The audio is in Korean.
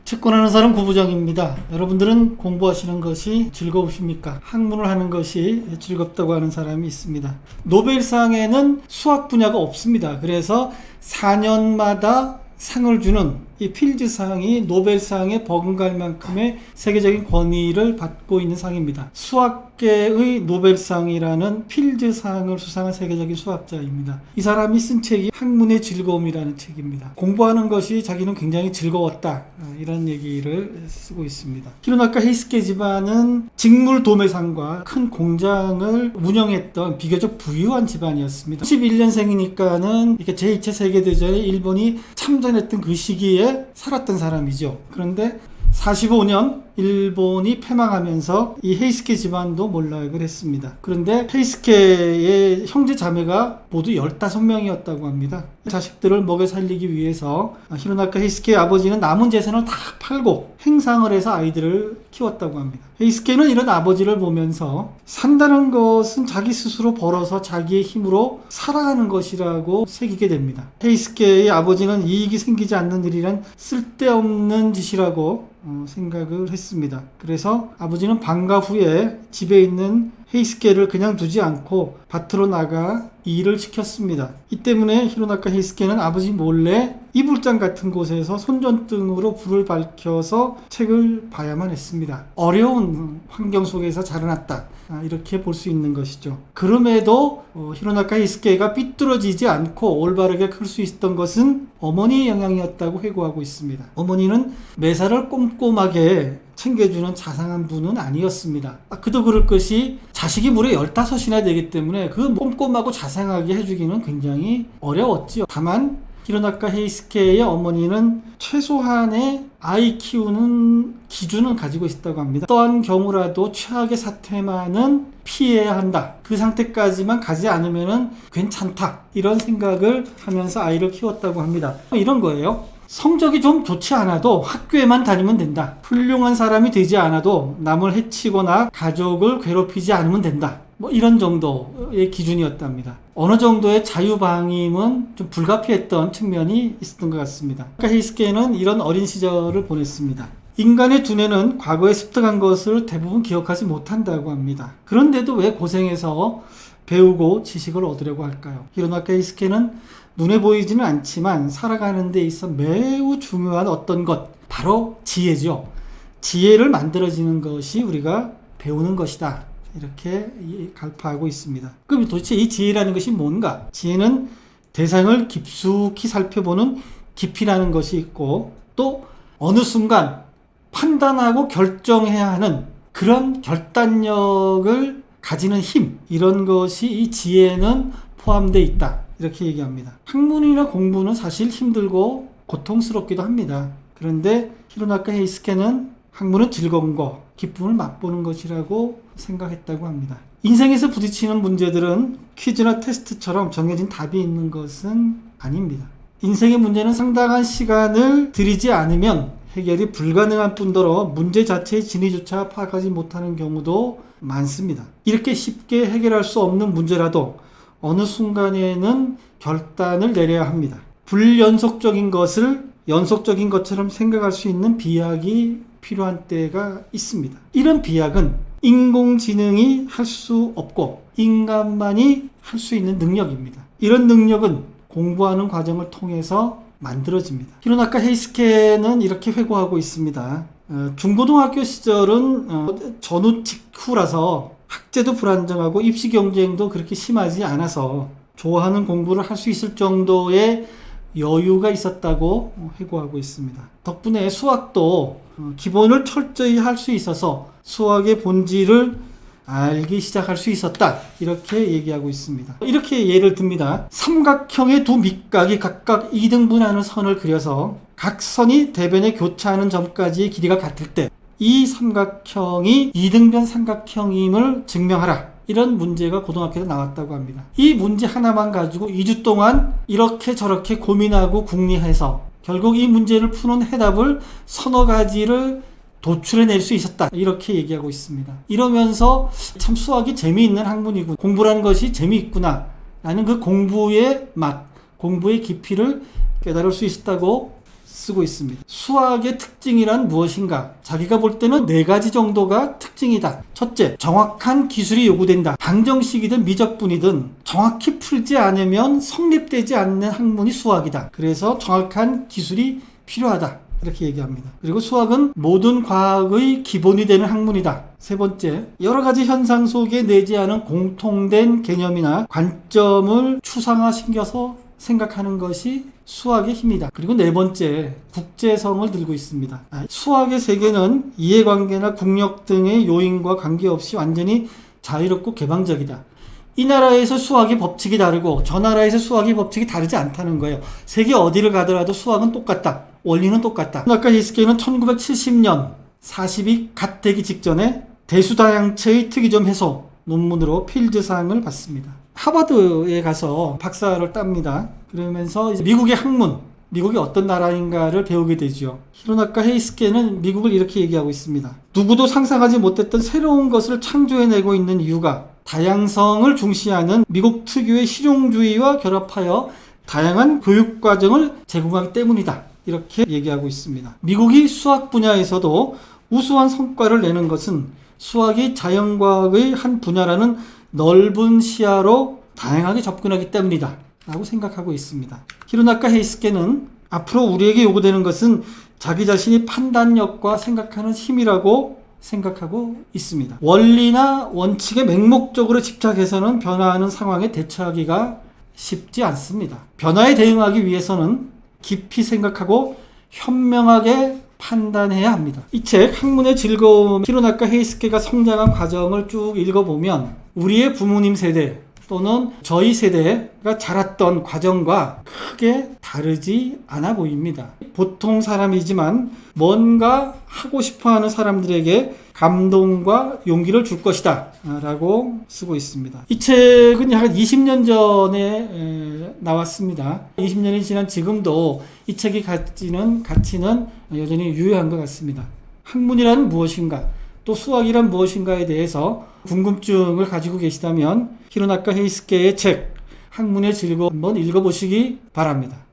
채권하는 사람 구부정입니다. 여러분들은 공부하시는 것이 즐거우십니까? 학문을 하는 것이 즐겁다고 하는 사람이 있습니다. 노벨상에는 수학 분야가 없습니다. 그래서 4년마다 상을 주는 이 필즈상이 노벨상에 버금갈 만큼의 세계적인 권위를 받고 있는 상입니다. 수학계의 노벨상이라는 필즈상을 수상한 세계적인 수학자입니다. 이 사람이 쓴 책이 학문의 즐거움이라는 책입니다. 공부하는 것이 자기는 굉장히 즐거웠다, 이런 얘기를 쓰고 있습니다. 히로나카 헤이스케 집안은 직물 도매상과 큰 공장을 운영했던 비교적 부유한 집안이었습니다. 11년생이니까는 제2차 세계대전에 일본이 참전했던 그 시기에 살았던 사람이죠. 그런데 45년 일본이 패망하면서 이 헤이스케 집안도 몰락을 했습니다. 그런데 헤이스케의 형제 자매가 모두 15명이었다고 합니다. 자식들을 먹여 살리기 위해서 히로나카 헤이스케의 아버지는 남은 재산을 다 팔고 행상을 해서 아이들을 키웠다고 합니다. 헤이스케는 이런 아버지를 보면서 산다는 것은 자기 스스로 벌어서 자기의 힘으로 살아가는 것이라고 새기게 됩니다. 헤이스케의 아버지는 이익이 생기지 않는 일이란 쓸데없는 짓이라고 생각을 했습니다. 그래서 아버지는 방과 후에 집에 있는 헤이스케를 그냥 두지 않고 밭으로 나가 일을 시켰습니다. 이 때문에 히로나카 헤이스케는 아버지 몰래 이불장 같은 곳에서 손전등으로 불을 밝혀서 책을 봐야만 했습니다. 어려운 환경 속에서 자라났다, 이렇게 볼 수 있는 것이죠. 그럼에도 히로나카 헤이스케가 삐뚤어지지 않고 올바르게 클 수 있었던 것은 어머니의 영향이었다고 회고하고 있습니다. 어머니는 매사를 꼼꼼하게 챙겨주는 자상한 분은 아니었습니다. 그도 그럴 것이 자식이 무려 15이나 되기 때문에 그 꼼꼼하고 자상하게 해주기는 굉장히 어려웠지요. 다만 히로나카 헤이스케의 어머니는 최소한의 아이 키우는 기준은 가지고 있었다고 합니다. 어떠한 경우라도 최악의 사태만은 피해야 한다, 그 상태까지만 가지 않으면 괜찮다, 이런 생각을 하면서 아이를 키웠다고 합니다. 이런 거예요. 성적이 좀 좋지 않아도 학교에만 다니면 된다. 훌륭한 사람이 되지 않아도 남을 해치거나 가족을 괴롭히지 않으면 된다. 이런 정도의 기준이었답니다. 어느 정도의 자유방임은 좀 불가피했던 측면이 있었던 것 같습니다. 헤이스케는 이런 어린 시절을 보냈습니다. 인간의 두뇌는 과거에 습득한 것을 대부분 기억하지 못한다고 합니다. 그런데도 왜 고생해서 배우고 지식을 얻으려고 할까요? 히로나카 헤이스케는 눈에 보이지는 않지만 살아가는 데 있어 매우 중요한 어떤 것, 바로 지혜죠. 지혜를 만들어지는 것이 우리가 배우는 것이다, 이렇게 갈파하고 있습니다. 그럼 도대체 이 지혜라는 것이 뭔가? 지혜는 대상을 깊숙이 살펴보는 깊이라는 것이 있고, 또 어느 순간 판단하고 결정해야 하는 그런 결단력을 가지는 힘, 이런 것이 이 지혜는 포함되어 있다, 이렇게 얘기합니다. 학문이나 공부는 사실 힘들고 고통스럽기도 합니다. 그런데 히로나카 헤이스케는 학문은 즐거운 거, 기쁨을 맛보는 것이라고 생각했다고 합니다. 인생에서 부딪히는 문제들은 퀴즈나 테스트처럼 정해진 답이 있는 것은 아닙니다. 인생의 문제는 상당한 시간을 들이지 않으면 해결이 불가능한 뿐더러 문제 자체의 진위조차 파악하지 못하는 경우도 많습니다. 이렇게 쉽게 해결할 수 없는 문제라도 어느 순간에는 결단을 내려야 합니다. 불연속적인 것을 연속적인 것처럼 생각할 수 있는 비약이 필요한 때가 있습니다. 이런 비약은 인공지능이 할 수 없고 인간만이 할 수 있는 능력입니다. 이런 능력은 공부하는 과정을 통해서 만들어집니다. 히로나카 헤이스케는 이렇게 회고하고 있습니다. 중고등학교 시절은 전후 직후라서 학제도 불안정하고 입시 경쟁도 그렇게 심하지 않아서 좋아하는 공부를 할 수 있을 정도의 여유가 있었다고 회고하고 있습니다. 덕분에 수학도 기본을 철저히 할 수 있어서 수학의 본질을 알기 시작할 수 있었다, 이렇게 얘기하고 있습니다. 이렇게 예를 듭니다. 삼각형의 두 밑각이 각각 2등분하는 선을 그려서 각 선이 대변에 교차하는 점까지의 길이가 같을 때 이 삼각형이 이등변 삼각형임을 증명하라, 이런 문제가 고등학교에 나왔다고 합니다. 이 문제 하나만 가지고 2주 동안 이렇게 저렇게 고민하고 궁리해서 결국 이 문제를 푸는 해답을 서너 가지를 도출해낼 수 있었다, 이렇게 얘기하고 있습니다. 이러면서 참 수학이 재미있는 학문이고 공부라는 것이 재미있구나 라는 그 공부의 맛, 공부의 깊이를 깨달을 수 있었다고 쓰고 있습니다. 수학의 특징이란 무엇인가? 자기가 볼 때는 4가지 정도가 특징이다. 첫째, 정확한 기술이 요구된다. 방정식이든 미적분이든 정확히 풀지 않으면 성립되지 않는 학문이 수학이다. 그래서 정확한 기술이 필요하다. 이렇게 얘기합니다. 그리고 수학은 모든 과학의 기본이 되는 학문이다. 세 번째, 여러 가지 현상 속에 내재하는 공통된 개념이나 관점을 추상화시켜서 생각하는 것이 수학의 힘이다. 그리고 네 번째, 국제성을 들고 있습니다. 수학의 세계는 이해관계나 국력 등의 요인과 관계없이 완전히 자유롭고 개방적이다. 이 나라에서 수학의 법칙이 다르고 저 나라에서 수학의 법칙이 다르지 않다는 거예요. 세계 어디를 가더라도 수학은 똑같다. 원리는 똑같다. 아까 히스케는 1970년 40이 갓 되기 직전에 대수다양체의 특이점 해소 논문으로 필드상을 받습니다. 하버드에 가서 박사를 땁니다. 그러면서 미국의 학문, 미국이 어떤 나라인가를 배우게 되죠. 히로나카 헤이스케는 미국을 이렇게 얘기하고 있습니다. 누구도 상상하지 못했던 새로운 것을 창조해내고 있는 이유가 다양성을 중시하는 미국 특유의 실용주의와 결합하여 다양한 교육과정을 제공하기 때문이다. 이렇게 얘기하고 있습니다. 미국이 수학 분야에서도 우수한 성과를 내는 것은 수학이 자연과학의 한 분야라는 넓은 시야로 다양하게 접근하기 때문이다. 라고 생각하고 있습니다. 히로나카 헤이스케는 앞으로 우리에게 요구되는 것은 자기 자신이 판단력과 생각하는 힘이라고 생각하고 있습니다. 원리나 원칙에 맹목적으로 집착해서는 변화하는 상황에 대처하기가 쉽지 않습니다. 변화에 대응하기 위해서는 깊이 생각하고 현명하게 판단해야 합니다. 이 책 학문의 즐거움, 히로나카 헤이스케가 성장한 과정을 쭉 읽어보면 우리의 부모님 세대 또는 저희 세대가 자랐던 과정과 크게 다르지 않아 보입니다. 보통 사람이지만 뭔가 하고 싶어하는 사람들에게 감동과 용기를 줄 것이다 라고 쓰고 있습니다. 이 책은 약 20년 전에 나왔습니다. 20년이 지난 지금도 이 책이 가지는 가치는 여전히 유효한 것 같습니다. 학문이란 무엇인가? 또 수학이란 무엇인가에 대해서 궁금증을 가지고 계시다면 히로나카 헤이스케의 책 학문의 즐거움 한번 읽어보시기 바랍니다.